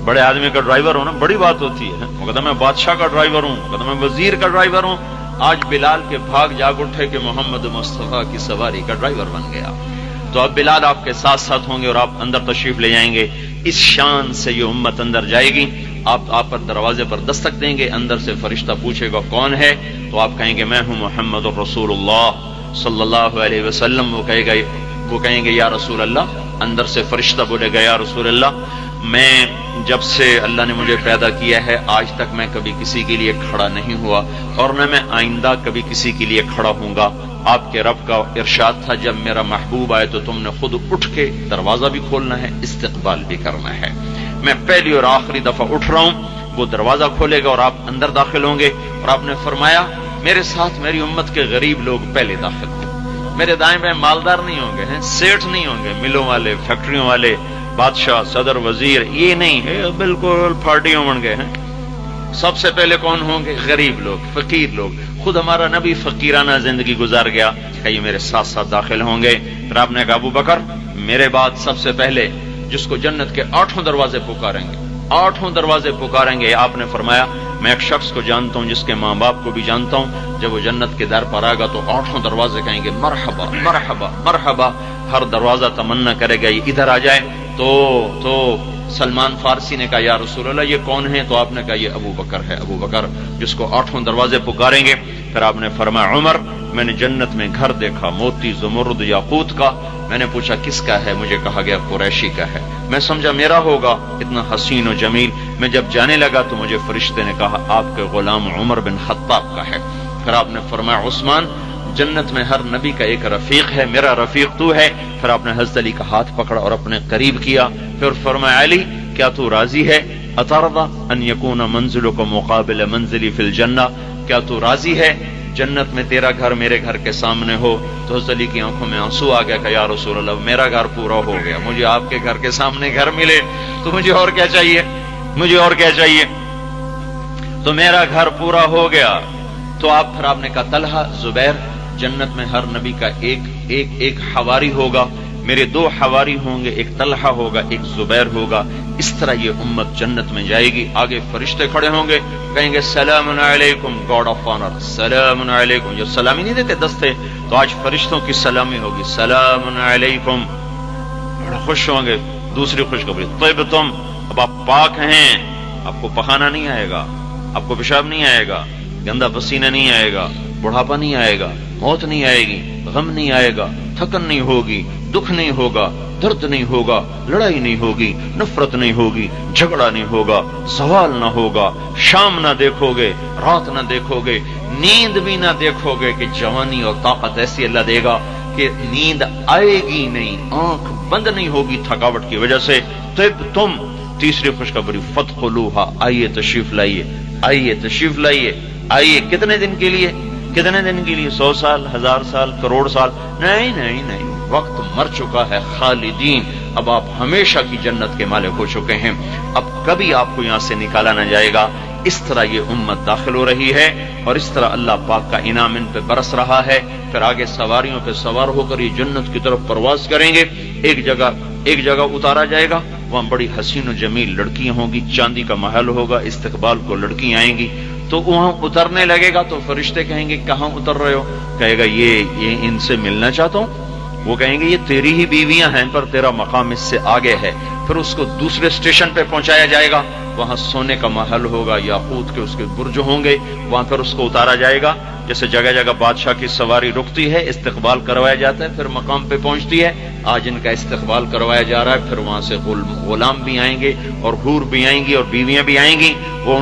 बड़े आदमी का ड्राइवर होना बड़ी बात होती है, वो कहता मैं बादशाह का ड्राइवर हूँ, कहता मैं वजीर का ड्राइवर हूँ। आज बिलाल के भाग जाग उठे कि मोहम्मद मुस्तफा की सवारी का ड्राइवर बन गया। तो अब बिलाल आपके साथ साथ होंगे और आप अंदर तशरीफ ले जाएंगे। इस शान से ये उम्मत अंदर जाएगी। आप पर दरवाजे पर दस्तक देंगे, अंदर से फरिश्ता पूछेगा कौन है, तो आप कहेंगे मैं हूं मोहम्मद रसूलुल्लाह सल्लल्लाहु अलैहि वसल्लम। वो कहेंगे या रसूल अल्लाह। अंदर से फरिश्ता बोलेगा या रसूल अल्लाह, मैं जब से अल्लाह ने मुझे पैदा किया है आज तक मैं कभी किसी के लिए खड़ा नहीं हुआ और न मैं आइंदा कभी किसी के लिए खड़ा हूंगा। आपके रब का इरशाद था जब मेरा महबूब आए तो तुमने खुद उठ के दरवाजा भी खोलना है, इस्तकबाल भी करना है। मैं पहली और आखिरी दफा उठ रहा हूं, वो दरवाजा खोलेगा और आप अंदर दाखिल होंगे। और आपने फरमाया मेरे साथ मेरी उम्मत के गरीब लोग पहले दाखिल हों। मेरे दाएं बाएं मालदार नहीं होंगे, हैं सेठ नहीं होंगे, मिलों वाले, फैक्ट्रियों वाले, बादशाह, सदर, वजीर, ये नहीं है, बिल्कुल फार्टियों बन गए हैं। सबसे पहले कौन होंगे? गरीब लोग, फकीर लोग। खुद हमारा नबी फकीराना जिंदगी गुजार गया, ये मेरे साथ साथ दाखिल होंगे। फिर आपने कहा अबू बकर मेरे बाद सबसे पहले जिसको जन्नत के 8 दरवाजे पुकारेंगे, 8 दरवाजे पुकारेंगे। आपने फरमाया मैं एक शख्स को जानता हूं जिसके माँ बाप को भी जानता हूं, जब वो जन्नत के दर पर आएगा तो 8 दरवाजे कहेंगे मरहबा मरहबा मरहबा। हर दरवाजा तमन्ना करेगा ये इधर आ जाए। तो सलमान फारसी ने कहा या रसूल अल्लाह ये कौन है? तो आपने कहा ये अबू बकर है, अबू बकर जिसको 8 दरवाजे पुकारेंगे। फिर आपने फरमाया उमर मैंने जन्नत में घर देखा मोती ज़ुमरुद याकूत का। मैंने पूछा किसका है? मुझे कहा गया कुरैशी का है। मैं समझा मेरा होगा, इतना हसीन और जमील। मैं जब जाने लगा तो मुझे फरिश्ते ने कहा आपके गुलाम उमर बिन खत्ताब का है। फिर आपने फरमाया उस्मान जन्नत में हर नबी का एक रफीक है, मेरा रफीक तू है। फिर आपने हज़रत अली का हाथ पकड़ा और अपने करीब किया। फिर फरमाया अली क्या तू राजी है? अतरदा अन यकून मंजिलुका मुकाबिल मंजिली फिल जन्ना, क्या तू राजी है जन्नत में तेरा घर मेरे घर के सामने हो? तो हज़रत अली की आंखों में आंसू आ गया कि या रसूल अल्लाह मेरा घर पूरा हो गया, मुझे आपके घर के सामने घर मिले तो मुझे और क्या चाहिए, मुझे और क्या चाहिए? तो मेरा घर पूरा हो गया। तो आप फिर आपने कहा तलहा जुबैर जन्नत में हर नबी का एक हवारी होगा, मेरे 2 हवारी होंगे, एक तलहा होगा एक जुबैर होगा। इस तरह ये उम्मत जन्नत में जाएगी। आगे फरिश्ते खड़े होंगे, कहेंगे सलामुन अलैकुम गॉड ऑफ ऑनर, सलामुन अलैकुम। जो सलामी नहीं देते दस्ते, तो आज फरिश्तों की सलामी होगी सलामुन अलैकुम। बड़ा खुश होंगे। दूसरी खुशखबरी तयबतुम, अब आप पाक हैं, आपको पखाना नहीं आएगा, आपको पेशाब नहीं आएगा, गंदा पसीना नहीं आएगा, बुढ़ापा नहीं आएगा, मौत नहीं आएगी, गम नहीं आएगा, थकन नहीं होगी, दुख नहीं होगा, दर्द नहीं होगा, लड़ाई नहीं होगी, नफरत नहीं होगी, झगड़ा नहीं होगा, सवाल ना होगा, शाम ना देखोगे, रात ना देखोगे, नींद भी ना देखोगे कि जवानी और ताकत ऐसी अल्लाह देगा कि नींद आएगी नहीं, आंख बंद नहीं होगी थकावट की वजह से। तब तुम तीसरी खुशखबरी फतखुलूहा, आइए तशरीफ लाइए, आइए तशरीफ लाइए, आइए। कितने दिन के लिए? कितने दिन के लिए? 100 साल, 1000 साल, करोड़ साल? नहीं नहीं नहीं, वक्त मर चुका है। खालिदीन, अब आप हमेशा की जन्नत के मालिक हो चुके हैं, अब कभी आपको यहां से निकाला ना जाएगा। इस तरह ये उम्मत दाखिल हो रही है और इस तरह अल्लाह पाक का इनाम इन पे बरस रहा है। फिर आगे सवारियों पे सवार होकर ये जन्नत की तरफ परवाज करेंगे। एक जगह उतारा जाएगा, वहां बड़ी हसीन और जमील लड़कियां होंगी, चांदी का महल होगा, इस्तकबाल को लड़कियां आएंगी। तो वहां उतरने लगेगा तो फरिश्ते कहेंगे कहां उतर रहे हो? कहेगा ये इनसे मिलना चाहता हूं। वो कहेंगे ये तेरी ही बीवियां हैं पर तेरा मकाम इससे आगे है। फिर उसको दूसरे स्टेशन पे पहुंचाया जाएगा, वहां सोने का महल होगा, याकूत के उसके बुर्ज होंगे, वहां फिर उसको उतारा जाएगा। जैसे जगह जगह बादशाह की सवारी रुकती है, इस्तकबाल करवाया जाता है, फिर मकाम पे पहुंचती है। आज इनका इस्तकबाल करवाया जा रहा है। फिर वहां से गुलाम भी आएंगे और हूर भी आएंगी और बीवियां भी आएंगी। वो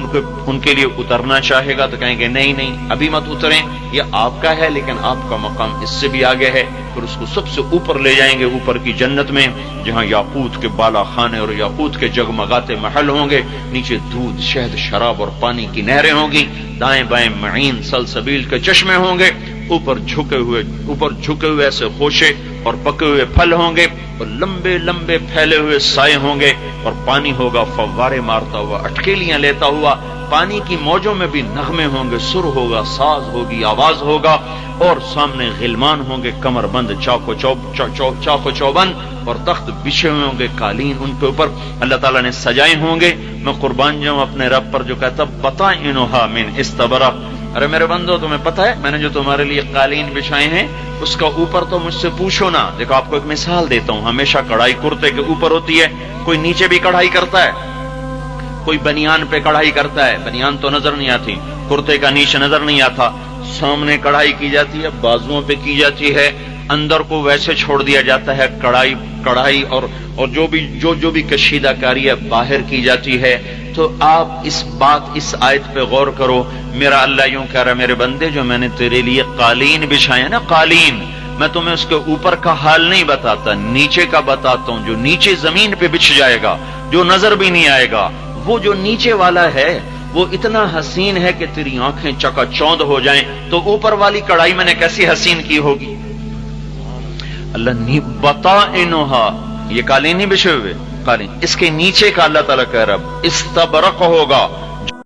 उनके लिए उतरना चाहेगा तो कहेंगे नहीं नहीं अभी मत उतरें, ये आपका है लेकिन आपका मकाम इससे भी आगे है। फिर उसको सबसे ऊपर ले जाएंगे, ऊपर की जन्नत में, जहां याकूत के बाला खाने और याकूत के जगमगाते महल होंगे, नीचे दूध, शहद, शराब और पानी की नहरें होंगी, दाएं बाएं मईन सलसबील के चश्मे होंगे, ऊपर झुके हुए ऐसे खोशे और पके हुए फल होंगे और लंबे लंबे फैले हुए साए होंगे और पानी होगा फव्वारे मारता हुआ, अटकेलियां लेता हुआ। पानी की मौजों में भी नगमे होंगे, सुर होगा, साज होगी, आवाज होगा और सामने गिलमान होंगे कमरबंद, चाको चौबंद और तख्त बिछे हुए होंगे, कालीन उनके ऊपर अल्लाह ताला ने सजाए होंगे। मैं कुर्बान जाऊं अपने रब पर जो कहता बता इनोहा मिन इस्तबरक, अरे मेरे बंदो तुम्हें पता है मैंने जो तुम्हारे लिए कालीन बिछाए हैं उसका ऊपर तो मुझसे पूछो ना। देखो आपको एक मिसाल देता हूं, हमेशा कढ़ाई कुर्ते के ऊपर होती है, कोई नीचे भी कढ़ाई करता है, कोई बनियान पे कढ़ाई करता है, बनियान तो नजर नहीं आती, कुर्ते का नीचे नजर नहीं आता, सामने कढ़ाई की जाती है, बाजुओं पे की जाती है, अंदर को वैसे छोड़ दिया जाता है, कढ़ाई और जो भी कशीदाकारी है बाहर की जाती है। तो आप इस आयत पे गौर करो, मेरा अल्लाह यूं कह रहा है मेरे बंदे जो मैंने तेरे लिए कालीन बिछाए ना, कालीन, मैं तुम्हें उसके ऊपर का हाल नहीं बताता, नीचे का बताता हूं, जो नीचे जमीन पे बिछ जाएगा, जो नजर भी नहीं आएगा, वो जो नीचे वाला है वो इतना हसीन है कि तेरी आंखें चकाचौंध हो जाएं, तो ऊपर वाली कढ़ाई मैंने कैसी हसीन की होगी। अल्लाह नहीं बता इनोहा, ये कालीन नहीं बिछे हुए, कालीन, इसके नीचे का अल्लाह ताला कह रहा इस्तबरक होगा,